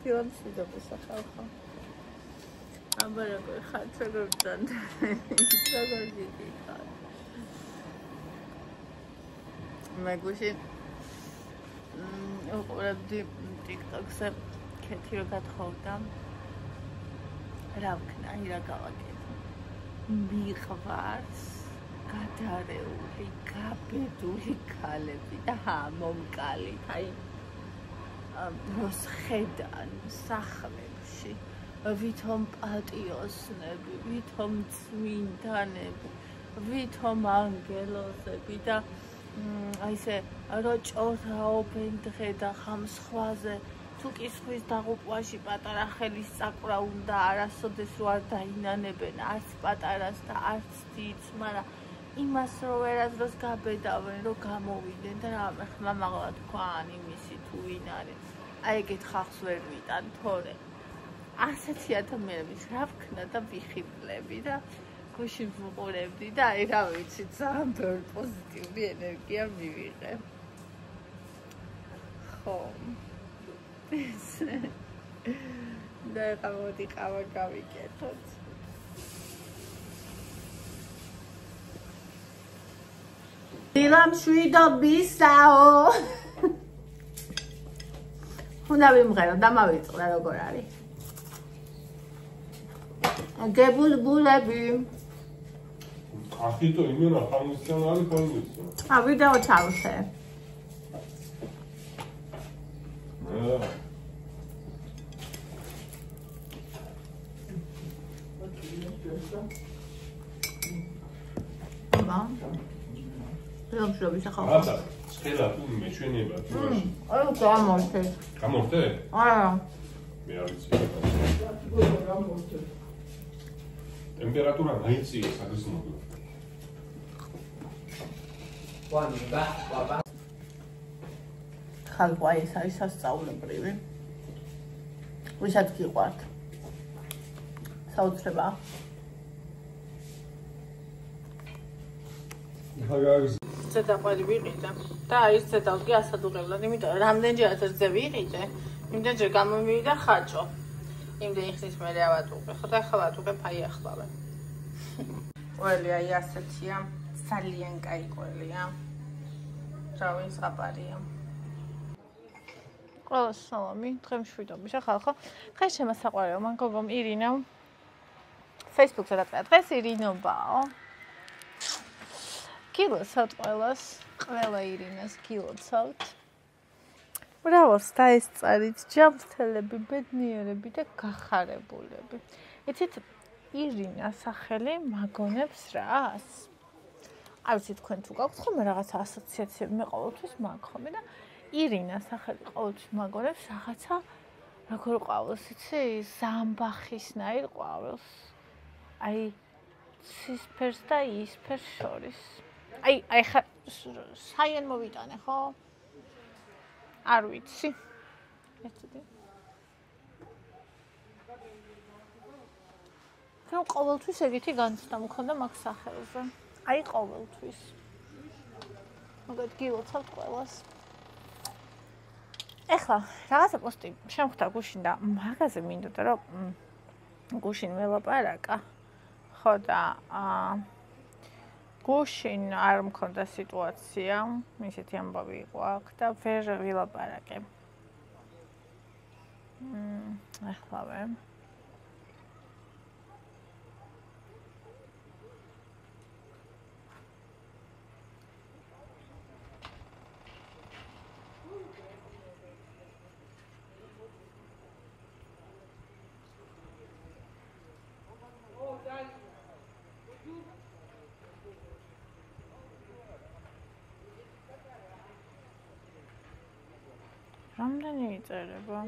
Kion sidobes ახალხო. Აბარაკო ხარ შეგებძან. როგორ გიქიქარ. მე გუში უყურებდი TikTok-ზე ქეთი რო გათხოვდა. რა ვქნა, ირა გავაკეთე. მიყვარს გადარეული, გაბედული ქალები და მომკალი, აი როს ხედან სახლებში, ვითომ პატიოსნები, ვითომ წმინდანები, ვითომ ანგელოზები და აი ესე რო ჭორაობენ დღე და ხამ სხვაზე თუ კი სხვის დაღუპვაში პატარა ხელის წაკვრა უნდა არასოდეს რო არ დაინანებენ არც პატარას და არც დიდს, მაგრამ იმას რო ვერასდროს გაბედავენ, რო გამოვიდნენ და რა ხმა მაღლა თქვან იმისი თუ ვინ არის. აი ეგეთ ხალხს ვერ ვიტან, თორე ასეთი ადამიანების რა ვქნა და ვიხიბლები და გუშინ ვუყურებდი და აი რა ვიცი, ძალიან ბევრი პოზიტიური ენერგია მივიღე. ხო. და ეხლა მოდი ყავა გავიკეთოთ. დილამშვიდობისაო. უნდა ვიმღერო და მავიწყდა როგორ არის. გებულბულები. ახიტო იმენა ხამისთან არის ხოლმე. ვიდეო ჩავშე. Filmშობის ახალ. აბა, სქელა თუ მეჩვენება თუ რა. აი გამორთე. გამორთე? არა. მე არ ვიცი. გამორთე. ტემპერატურა მაიცია საგრძნობლად. ვანდა, ბაბა. ხალხო აი ეს არის სასწაულებრივი. ვისაც გიყვართ. საოცრება. ზედაყვარი ვიყიდე და აი ეს ზედავდი ასადუღებლად, იმიტომ რომ რამდენჯერაც რძე ვიყიდე, იმდენჯერ გამომივიდა ხაჭო. იმდენი ხნის მერე ავატუყე, ხო და ახლა ვატუყებ აი ახლავე. ყველი აი ასეთია, ძალიან კაი ყველია. რავი ზღაპარია. ყველას სალამი, დღე მშვიდობისა ხალხო. დღეს შემასაყვარეო, მან გოგომ ირინა Facebook-ზე დაწერა, დღეს ირინობაო. გილოცავთ ყველას, ყველა ირინას გილოცავთ. ბრავოს და ეს წარით ჯამრთელები, ბედნიერები და გახარებულები. იცით, ირინა სახელი მაგონებს რას? არ ვიცი თქვენ თუ გაქვთ ხოლმე რაღაცა ასოციაციები, მე ყოველთვის მაქვს ხოლმე და ირინა სახელი ყოველთვის მაგონებს რაღაცა როგორ ყვავილს, იცი, ზამბახისნაირ ყვავილს. აი ცისფერს და ისფერს შორის. აი ხა საიან მოვიტანე, ხო? არ ვიცი. ეცდი. რომ ყოველთვის ეგეთი განცდა მქონდა მაგ სახელზე. აი ყოველთვის. მოგეთ გილოცავთ ყველას. ეხლა რაღაცა პოსტი შემხვდა გუშინ და მაგაზე მინდოდა რომ გუშინ ველაპარაკა. ხო და გუშინ არ მქონდა სიტუაცია, ისეთი ამბავი იყო აქ და ვერ ვილაპარაკე. ახლავე. რამდენი იწერება?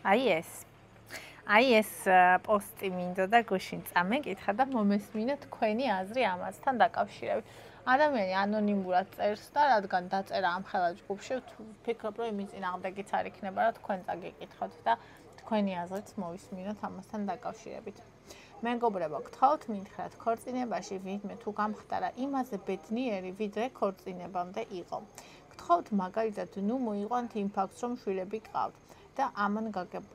აი ეს პოსტი მინდოდა გუშინ წამეკითხა და მომესმინა თქვენი აზრი ამასთან დაკავშირებით. ადამიანი ანონიმურად წერს და რადგან დაწერა ამ ხელა ჯგუფში, ვფიქრობ, რომ იმის წინააღმდეგიც არ იქნება, რომ თქვენ წაგიკითხოთ და თქვენი აზრიც მოვისმინოთ ამასთან დაკავშირებით. მეგობრებო, გთხოვთ მითხრათ ქორწინებაში ვინმე თუ გამხდარა იმაზე ბედნიერი, ვიდრე ქორწინებამდე იყო. გთხოვთ მაგალითად, ნუ მოიყვანთ იმ ფაქტს, რომ შვილები გყავთ და ამან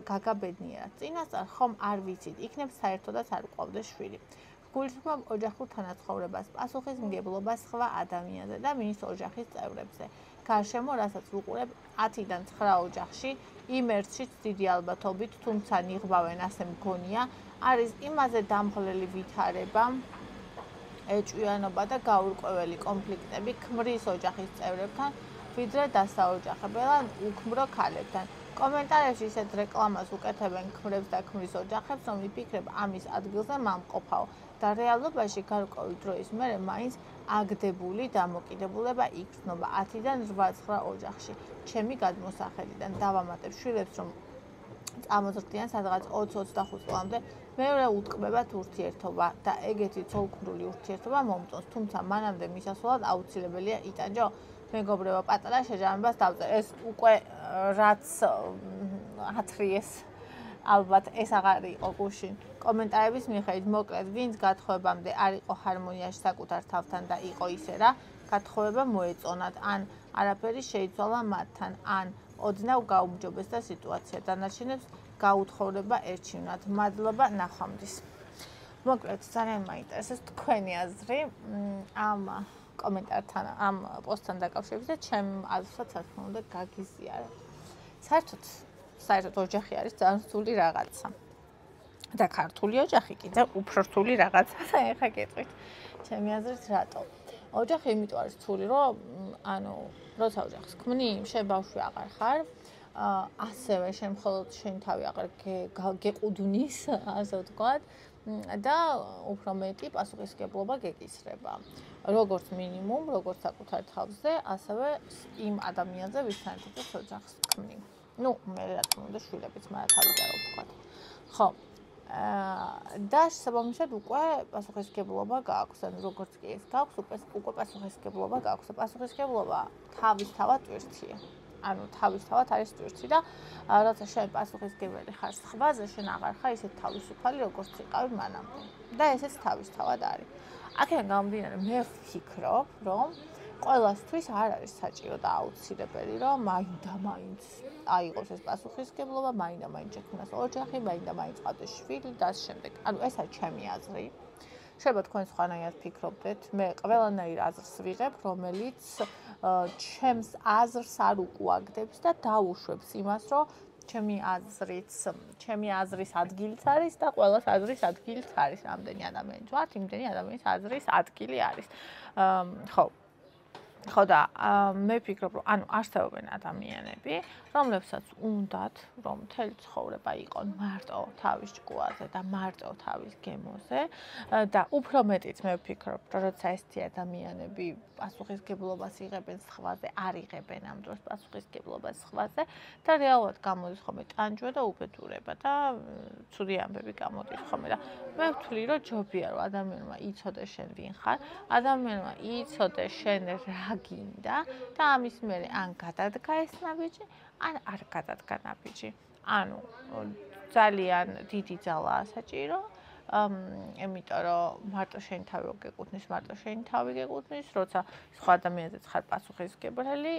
გაგაბედნიერათ. წინასწარ ხომ არ ვიცით, იქნებ საერთოდაც არ გყავდეს შვილი. გულისხმობ ოჯახურ თანაცხოვრებას, პასუხისმგებლობას სხვა ადამიანზე და მის ოჯახის წევრებზე. გარშემო, რასაც ვუყურებ 10-დან 9 ოჯახში, იმ ერთშიც დიდი ალბათობით, თუმცა ნიღბავენ ასე მგონია, არის იმაზე დამღლელი ვითარება, ეჭვიანობა და გაურკვეველი კონფლიქტები ქმრის ოჯახის წევრებთან, ვიდრე დასაოჯახებელ ან უქმრო ქალებთან. კომენტარებში ისეთ რეკლამას უკეთებენ ქმრებს და ქმრის ოჯახებს, რომ იფიქრებ ამის ადგილზე მამყოფაო და რეალობაში გარკვეული დროის მერე მაინც აგდებული დამოკიდებულება იგრძნობა 10-დან 8-9 ოჯახში. ჩემი გადმოსახედიდან დავამატებ შვილებს, რომ წამოზრდიან სადღაც 20-25 წლამდე, მეორე უტკბებათ ურთიერთობა და ეგეთი ცოლქმრული ურთიერთობა მომწონს, თუმცა მანამდე მისასვლელად აუცილებელია იტანჯო. მეგობრებო, პატარა შეჯამებას დავწერ. ეს უკვე რაც ათრიეს ალბათ ეს აღარ იყო გუშინ. კომენტარების მიხედვით მოკლედ, ვინც გათხოვებამდე არ იყო ჰარმონიაში საკუთარ თავთან და იყო ისე რა, გათხოვება მოეწონათ, ან არაფერი შეიცვალა მათთან, ან ოდნავ გაუმჯობესდა სიტუაცია. დანარჩენებს გაუთხოვება ერჩივნათ. მადლობა, ნახვამდის. მოკლედ, ძალიან მაინტერესებს თქვენი აზრი ამ კომენტართან, ამ პოსტთან დაკავშირებით და ჩემ აზრსაც რა თქმა უნდა გაგიზიარეთ. საერთოდ ოჯახი არის ძალიან რთული რაღაცა. და ქართული ოჯახი კიდე უფრო რთული რაღაცა. ეხლა გეტყვით, ჩემი აზრით რატო? ოჯახი იმიტომ არის რთული, რომ როცა ოჯახს ქმნი, შენ ბავშვი აღარ ხარ, ასევე შენ მხოლოდ შენ თავი აღარ გეყუდნის, ასე ვთქვათ, და უფრო მეტი პასუხისმგებლობა გეკისრება. როგორც მინიმუმ, როგორც საკუთარ თავზე, ასევე იმ ადამიანზე, ვისთანაც ოჯახს ქმნი. ნუ, მე რა თქმა უნდა, შვილებიც მაგრამ თავი არ ვთქვათ. ხო. და შესაბამისად უკვე პასუხისმგებლობა გააქვს, ანუ როგორც კი ეს გააქვს, უკვე პასუხისმგებლობა გააქვს. პასუხისმგებლობა თავისთავად ტვირთია. ანუ თავისთავად არის ტვირთი და როცა შენ პასუხისმგებელი ხარ სხვაზე, შენ აღარ ხარ ისეთ თავისუფალი, როგორც იყავი მანამდე. და ესეც თავისთავად არის. აქედან გამომდინარე, მე ვფიქრობ, რომ ყველასთვის არ არის საჭირო და აუცილებელი, რომ მაინდა-მაინც აიღოს ეს პასუხისმგებლობა, მაინდა-მაინც შექმნას ოჯახი, მაინდა-მაინც ყავდეს შვილი და ამ შემდეგ. ანუ ეს არის ჩემი აზრი. შეიძლება თქვენ სხვანაირად ფიქრობდეთ, მე ყველანაირ აზრს ვიღებ, რომელიც ჩემს აზრს არ უკუაგდებს და დაუშვებს იმას, რომ ჩემი აზრის ადგილიც არის და ყველას აზრის ადგილიც არის. რამდენი ადამიანი ვართ, იმდენი ადამიანის აზრის ადგილი არის. ხო და მე ვფიქრობ, რომ არსებობენ ადამიანები, რომლებსაც უნდათ, რომ მთელი ცხოვრება იყონ მარტო თავის ჭკუაზე და მარტო თავის გემოზე და უფრო მეტიც მე ვფიქრობ, რომ როცა ესეთი ადამიანები პასუხისმგებლობას იღებენ სხვაზე, არ იღებენ ამ დროს პასუხისმგებლობას სხვაზე და რეალურად გამოდის ხოლმე ტანჯვა და უბედურება და ცუდი ამბები გამოდის ხოლმე და მე ვთვლი, რომ ჯობია რომ ადამიანმა იცოდეს შენ ვინ ხარ, ადამიანმა იცოდეს შენ რა გინდა და ამის მერე ან გადადგა ეს ნაბიჯი, ან არ გადადგა ნაბიჯი. ანუ ძალიან დიდი ძალაა საჭირო, იმიტომ რომ მარტო შენ თავი გეკუთვნის, მარტო შენ თავი გეკუთვნის, როცა სხვა ადამიანზეც ხარ პასუხისმგებელი,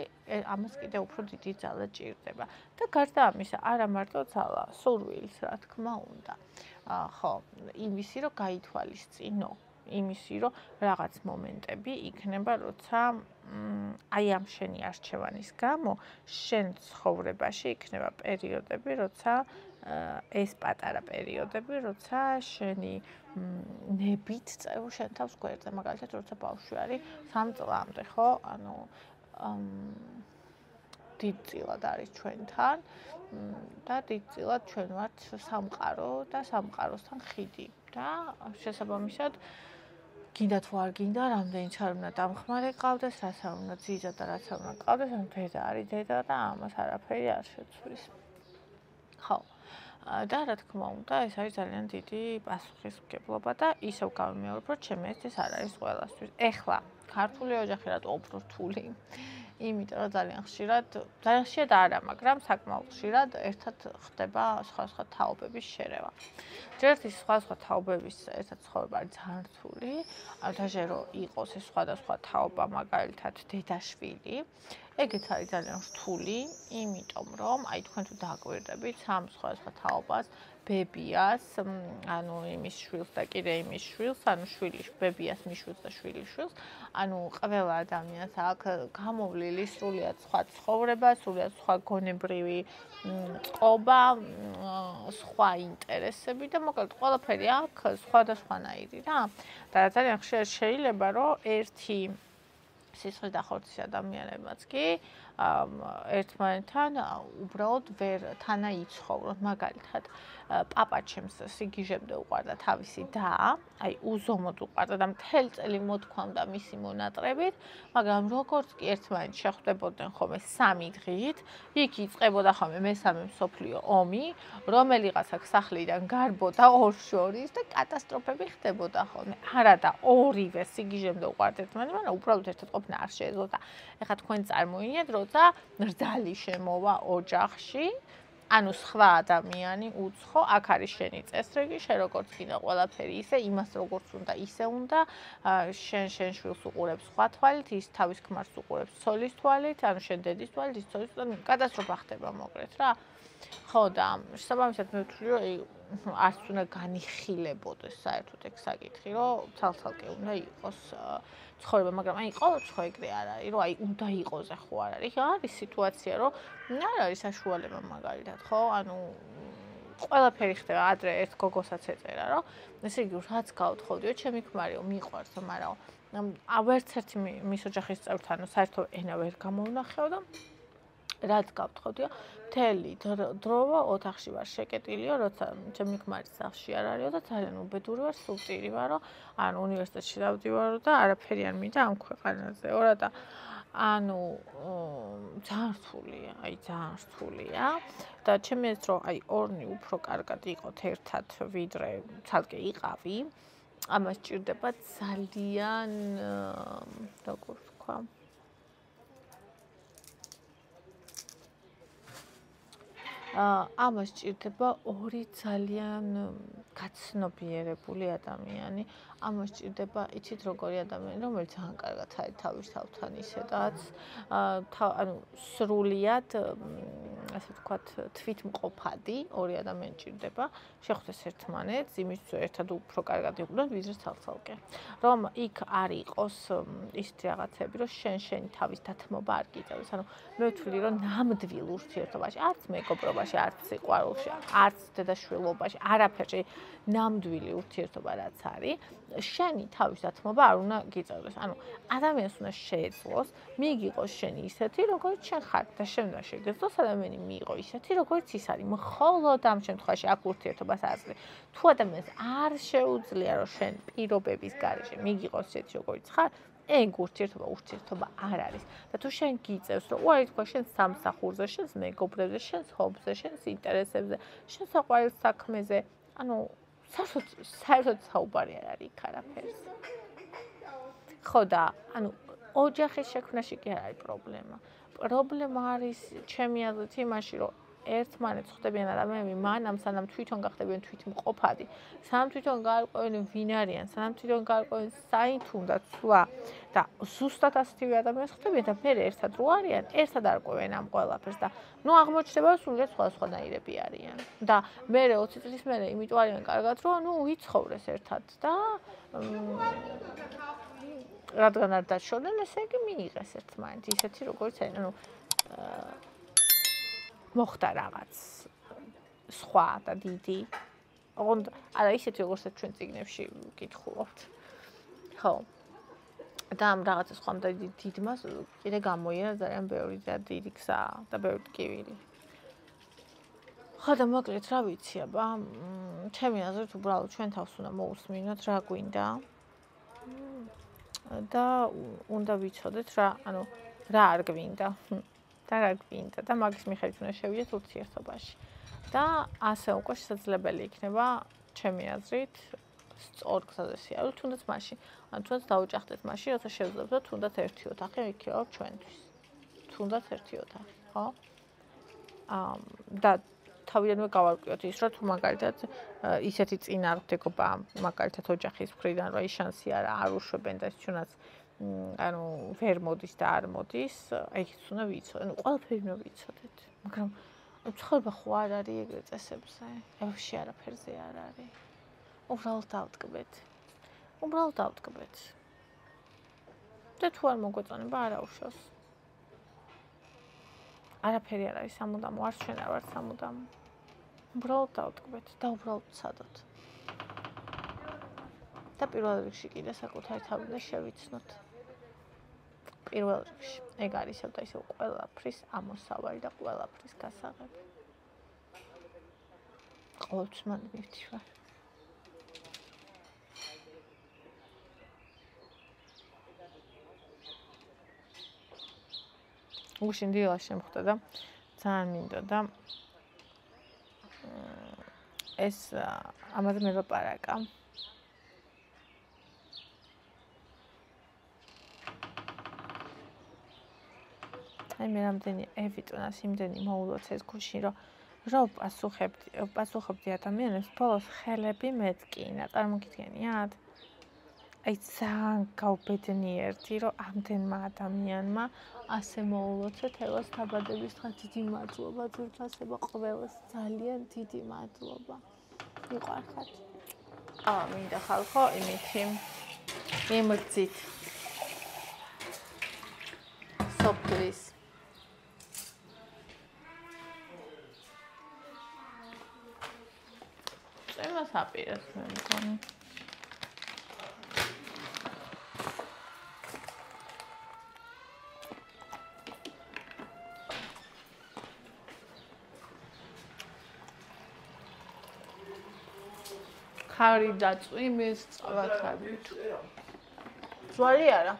ამას კიდე უფრო დიდი ძალა ჭირდება. და გარდა ამისა, არა მარტო ძალა, სურვილს, რა თქმა უნდა. ხო, იმისი რომ გაითვალისწინო, იმისი რომ რაღაც მომენტები იქნება, როცა აი ამ შენი არჩევანის გამო შენ ცხოვრებაში იქნება პერიოდები, როცა ეს პატარა პერიოდები, როცა შენი ნებით წევ შენ თავს გვერდზე, მაგალითად, როცა ბავშვი არის 3 წლამდე, ხო? ანუ დიდწილად არის ჩვენთან და დიდწილად ჩვენ ვართ სამყარო და სამყაროსთან ხიდი და შესაბამისად გინდა თუ არ გინდა, რამდენიც არ უნდა დამხმარე ყავდეს, რაც არ უნდა ძიძა და რაც არ უნდა ყავდეს, ან დედა არის დედა და ამას არაფერი არ შეცვლის. ხო. და რა თქმა უნდა, ეს არის ძალიან დიდი პასუხისმგებლობა და ისევ გავიმეორებ, რომ ჩემი ეს არ არის ყველასთვის. ეხლა ქართული ოჯახი რატო უფრო რთული? იმიტომ რომ ძალიან ხშირად არა, მაგრამ საკმაოდ ხშირად ერთად ხდება სხვა თაობების შერევა. ჯერთ ის სხვა თაობების ერთად ცხოვრება არის ძალიან რთული, даже რომ იყოს ეს სხვადასხვა თაობა, მაგალითად დედაშვილი, ეგეც არის ძალიან რთული, იმიტომ რომ აი თქვენ თუ დააკვირდებით სამ სხვადასხვა თაობას, ბებიას, ანუ იმის შვილს და კიდე იმის შვილს, ანუ ბებიას, მიშვილს და შვილის შვილს, ანუ ყველა ადამიანს აქვს გამოვლილი სრულიად სხვა ცხოვრება, სრულიად სხვა გონებრივი წყობა, სხვა ინტერესები და მოკლედ ყველაფერი აქვს სხვადასხვანაირი რა. და ძალიან ხშირად შეიძლება რომ ერთი სისხლის დახორცილის ადამიანებმაც კი ერთმანეთთან უბრალოდ ვერ თანაიცხოვროთ. მაგალითად, პაპა ჩემს სიგიჟემდე უყვარდა თავისი და, აი უზომოდ უყვარდა და მთელი წელი მოთქვამდა მისი მონატრებით, მაგრამ როგორც კი ერთმანეთს შეხვდებოდნენ ხოლმე 3 დღით, იქ იწყებოდა ხოლმე მესამე მსოფლიო ომი, რომელიღაცა სახლიდან გარბოდა ორ შორის და კატასტროფები ხდებოდა ხოლმე. არა და ორივე სიგიჟემდე უყვარდა ერთმანეთს, მაგრამ უბრალოდ ერთად ყოფნა არ შეეძლო და ეხლა თქვენ წარმოიდგინეთ, როცა რძალი შემოვა ოჯახში, ანუ სხვა ადამიანი უცხო, აქ არის შენი წესრიგი, შენ როგორც გინდა ყველაფერი ისე, იმას როგორც უნდა ისე უნდა, შენ შვილს უყურებს სხვა თვალით, ის თავის ქმარს უყურებს ცოლის თვალით, ანუ შენ დედის თვალით, ის ცოლის თვალით, კატასტროფა ხდება მოკლედ რა. ხო და შესაბამისად მე ვთვლი, რომ არც უნდა განიხილებოდეს საერთოდ ეგ საკითხი, რომ ცალ-ცალკე უნდა იყოს ცხოვრება, მაგრამ აი ყოველთვის ეგრე არ არის, რომ აი უნდა იყოს ხო არ არის. არის სიტუაცია, რომ არ არის საშუალება მაგალითად, ხო? ანუ ყველაფერი ხდება, ადრე ერთ გოგოსაც ეწერა, რომ ესე იგი რაც გავთხოვდიო, ჩემი ქმარიო, მიყვარს, მაგრამ ვერც ერთი მის ოჯახის წევრთან საერთო ენა ვერ გამოვნახეო და რაც გავთხოვდიო, მთელი დროა ოთახში ვარ შეკეტილიო, როცა ჩემი ქმარი სახლში არ არისო და ძალიან უბედური ვარ, სულ წირი ვარო, ანუ უნივერსიტეტში დავდივარო და არაფერი არ მინდა ამ ქვეყანაზეო რა და ანუ ძალიან რთულია, აი ძალიან რთულია და ჩემი ეს რომ აი ორნი უფრო კარგად იყოთ ერთად, ვიდრე ცალკე იყავი, ამას ჭირდება ძალიან როგორ ვთქვა ამას ჭირდება ორი ძალიან გაცნობიერებული ადამიანი. ამას ჭირდება, იცით როგორი ადამიანი, რომელიც ძალიან კარგად არის თავის თავთან ისედაც, ანუ სრულიად, ასე ვთქვათ, თვითმყოფადი ორი ადამიანი ჭირდება, შეხვდეს ერთმანეთს, იმისთვის ერთად უფრო კარგად იყვნენ, ვიდრე ცალ-ცალკე. რომ იქ არ იყოს ისეთი რაღაცები, რომ შენი თავის დათმობა არ გიწევს. ანუ მე ვთვლი, რომ ნამდვილ ურთიერთობაში, არც მეგობრობაში, არც სიყვარულში, არც დედაშვილობაში, არაფერში ნამდვილი ურთიერთობა რაც არის, შენი თავის დათმობა არ უნდა გიწევდეს. ანუ ადამიანს უნდა შეეძლოს, მიიღოს შენი ისეთი, როგორც შენ ხარ და შენ უნდა შეგეძლოს ადამიანი მიიღო ისეთი, როგორც ის არის. მხოლოდ ამ შემთხვევაში აქ ურთიერთობას აზრი. თუ ადამიანს არ შეუძლია, რომ შენ პირობების გარეშე მიიღოს ისეთი, როგორც ხარ, ეგ ურთიერთობა არ არის. და თუ შენ გიწევს, რომ უარი თქვა შენ სამსახურზე, შენს მეგობრებზე, შენს ჰობზე, შენს ინტერესებზე, შენს საყვარელ საქმეზე, ანუ საერთოდ საუბარი არ არის იქ არაფერს. ხო და ანუ ოჯახის შექმნაში კი არ არის პრობლემა. პრობლემა არის ჩემი აზრით იმაში, რომ ერთმანეთს ხვდებიან ადამიანები მანამ, სანამ თვითონ გახდებიან თვითმყოფადი, სანამ თვითონ გაარკვევენ ვინ არიან, სანამ თვითონ გაარკვევენ საით უნდა ცვლა და ზუსტად ასეთივე ადამიანს ხვდებიან და მე ერთად რო არიან, ერთად არკვევენ ამ ყველაფერს და ნუ აღმოჩნდება სულიად სხვადასხვანაირები არიან. და მე 20 წლის მერე იმიტომ არიან კარგად, რომ ნუ ვიცხოვრეს ერთად და რადგან არ დაშორდნენ, ესე იგი მიიღეს ერთმანეთი ისეთი როგორც არის, ანუ მოხდა რაღაც სხვა და დიდი. არა ისეთი როგორც ჩვენ წიგნებში ვკითხულობთ. ხო. და ამ რაღაცა სხვა და დიდმას კიდე გამოიერა ძალიან ბევრი და დიდი გზა და ბევრი ტკივილი. ხო და მოკლედ რა ვიცი აბა, ჩემი აზრით უბრალოდ ჩვენ თავს უნდა მოусმინოთ რა გვინდა. და უნდა ვიცოდეთ რა, ანუ რა არ გვინდა. და რა გვინდა და მაგის მიხედვით უნდა შევიდეთ ურთიერთობაში. და ასე უკვე შესაძლებელი იქნება ჩემი აზრით სწორ გზაზე სიარული, თუნდაც მაშინ, ანუ თუნდაც დაუჯახდეთ მაშინ, როცა შევძლებთ თუნდაც ერთი ოთახი იქნება ჩვენთვის. თუნდაც ერთი ოთახი, ხო? და თავიდანვე გავარკვიოთ ის, რომ თუ მაგალითად ისეთი წინააღმდეგობა მაგალითად ოჯახის მხრიდან რომ ის შანსი არ უშვებენ და ჩვენაც ანუ ვერ მოდის და არ მოდის, ეგეც უნდა ვიცოდეთ. ანუ ყველაფერი უნდა ვიცოდეთ. მაგრამ ცხოვრება ხო არ არის ეგრე წესებზე? ვაფშე არაფერზე არ არის. უბრალოდ დავტკბეთ. და თუ არ მოგვეწონება, არ აუშავს. არაფერი არ არის სამუდამო, არც ჩვენ არ ვართ სამუდამო. უბრალოდ დავტკბეთ და უბრალოდ ვცადოთ. და პირველ რიგში კიდე საკუთარი თავი და შევიცნოთ. პირველ რიგში. ეგ არის ისევ და ისევ ყველაფრის ამოსავალი და ყველაფრის გასაღები. ყოველთვის მანდ მივთიშარ. უშინ დილას შემხვდა და ძალიან მინდოდა და ეს ამაზე მე ვაპარაკა. აი მე რამდენი ევიტონას იმდენი მოულოც ეს გულში რომ პასუხობდი ადამიანებს ბოლოს ხელები მეტკინა. წარმოგიდგენიათ? აი ძალიან გავბედნიერდი რომ ამდენმა ადამიანმა ასე მოულოცეთ ელას დაბადების დღე. დიდი მადლობა ძვირფასება ყველას, ძალიან დიდი მადლობა. მიყვარხართ. მინდა ხალხო იმითი იმგზით სოფლის წემას აპირებს მე მგონი. ხარი დაწვიმის წვათებით. ძვალი არა.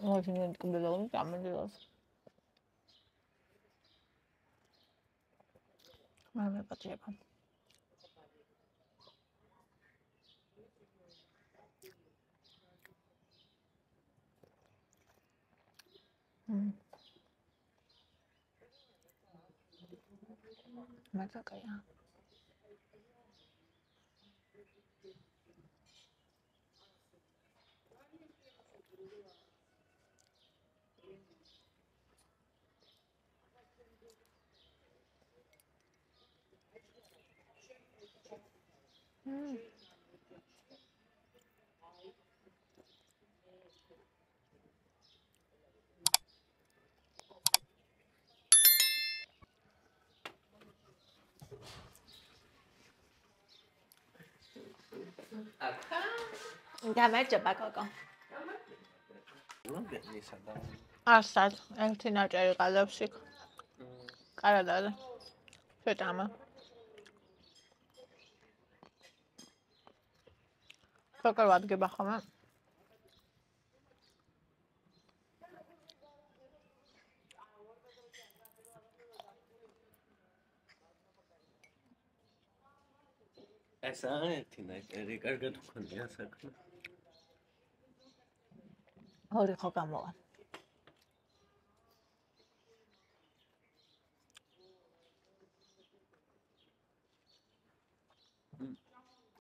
Очень комбинованный там делался. Маме потребно. 맞아 그냥. გამარჯობა გოგო. ასად, ერთი ნაჭერი ყალებს იქ. კარადადა. შეტამა. როგორ ვადგება ხოლმე? ეს ერთი ნაჭერი კარგად გქონია საქმე. ორი ხო გამოვა.